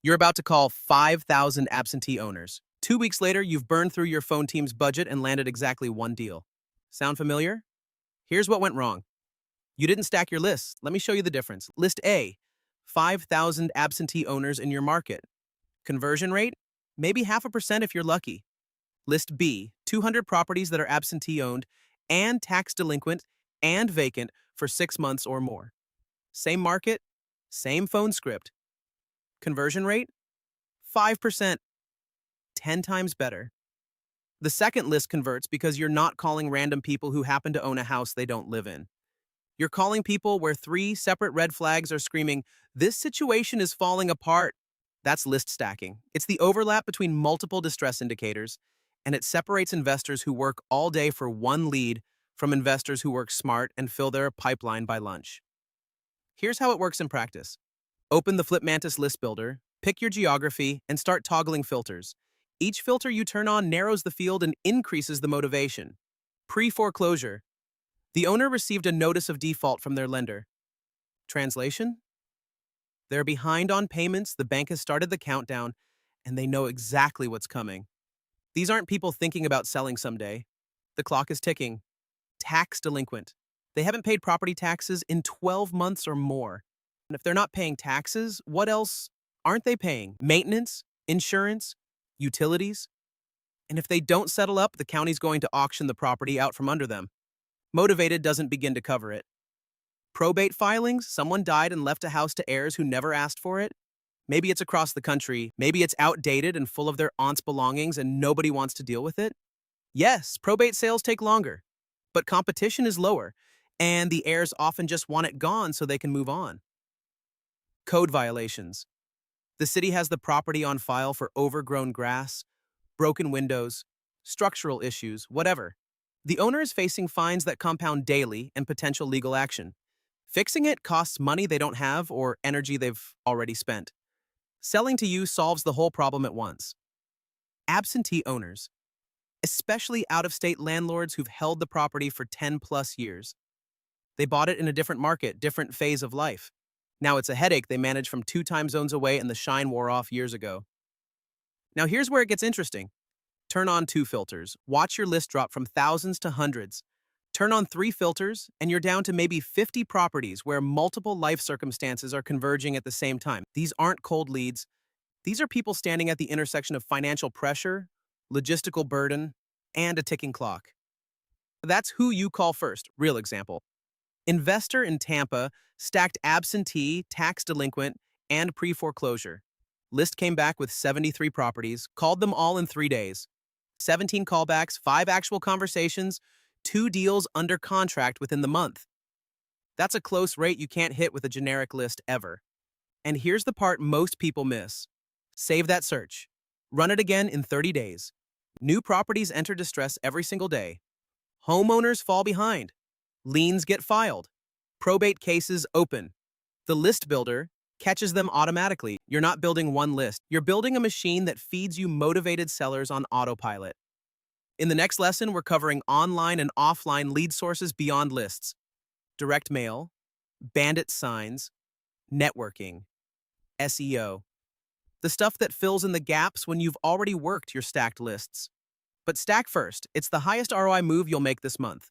You're about to call 5,000 absentee owners. 2 weeks later, you've burned through your phone team's budget and landed exactly one deal. Sound familiar? Here's what went wrong. You didn't stack your lists. Let me show you the difference. List A, 5,000 absentee owners in your market. Conversion rate? Maybe 0.5% if you're lucky. List B, 200 properties that are absentee owned and tax delinquent and vacant for 6 months or more. Same market, same phone script. Conversion rate? 5%, 10 times better. The second list converts because you're not calling random people who happen to own a house they don't live in. You're calling people where 3 separate red flags are screaming, "This situation is falling apart." That's list stacking. It's the overlap between multiple distress indicators, and it separates investors who work all day for one lead from investors who work smart and fill their pipeline by lunch. Here's how it works in practice. Open the FlipMantis List Builder, pick your geography, and start toggling filters. Each filter you turn on narrows the field and increases the motivation. Pre-foreclosure. The owner received a notice of default from their lender. Translation? They're behind on payments, the bank has started the countdown, and they know exactly what's coming. These aren't people thinking about selling someday. The clock is ticking. Tax delinquent. They haven't paid property taxes in 12 months or more. And if they're not paying taxes, what else aren't they paying? Maintenance, insurance, utilities? And if they don't settle up, the county's going to auction the property out from under them. Motivated doesn't begin to cover it. Probate filings, someone died and left a house to heirs who never asked for it. Maybe it's across the country, maybe it's outdated and full of their aunt's belongings and nobody wants to deal with it. Yes, probate sales take longer, but competition is lower, and the heirs often just want it gone so they can move on. Code violations. The city has the property on file for overgrown grass, broken windows, structural issues, whatever. The owner is facing fines that compound daily and potential legal action. Fixing it costs money they don't have or energy they've already spent. Selling to you solves the whole problem at once. Absentee owners, especially out-of-state landlords who've held the property for 10 plus years. They bought it in a different market, different phase of life. Now it's a headache they managed from 2 time zones away and the shine wore off years ago. Now here's where it gets interesting. Turn on 2 filters. Watch your list drop from thousands to hundreds. Turn on 3 filters, and you're down to maybe 50 properties where multiple life circumstances are converging at the same time. These aren't cold leads. These are people standing at the intersection of financial pressure, logistical burden, and a ticking clock. That's who you call first. Real example. Investor in Tampa stacked absentee, tax delinquent, and pre-foreclosure. List came back with 73 properties, called them all in 3 days. 17 callbacks, 5 actual conversations, 2 deals under contract within the month. That's a close rate you can't hit with a generic list ever. And here's the part most people miss. Save that search. Run it again in 30 days. New properties enter distress every single day. Homeowners fall behind. Liens get filed. Probate cases open. The list builder catches them automatically. You're not building one list. You're building a machine that feeds you motivated sellers on autopilot. In the next lesson, we're covering online and offline lead sources beyond lists. Direct mail, bandit signs, networking, SEO. The stuff that fills in the gaps when you've already worked your stacked lists. But stack first. It's the highest ROI move you'll make this month.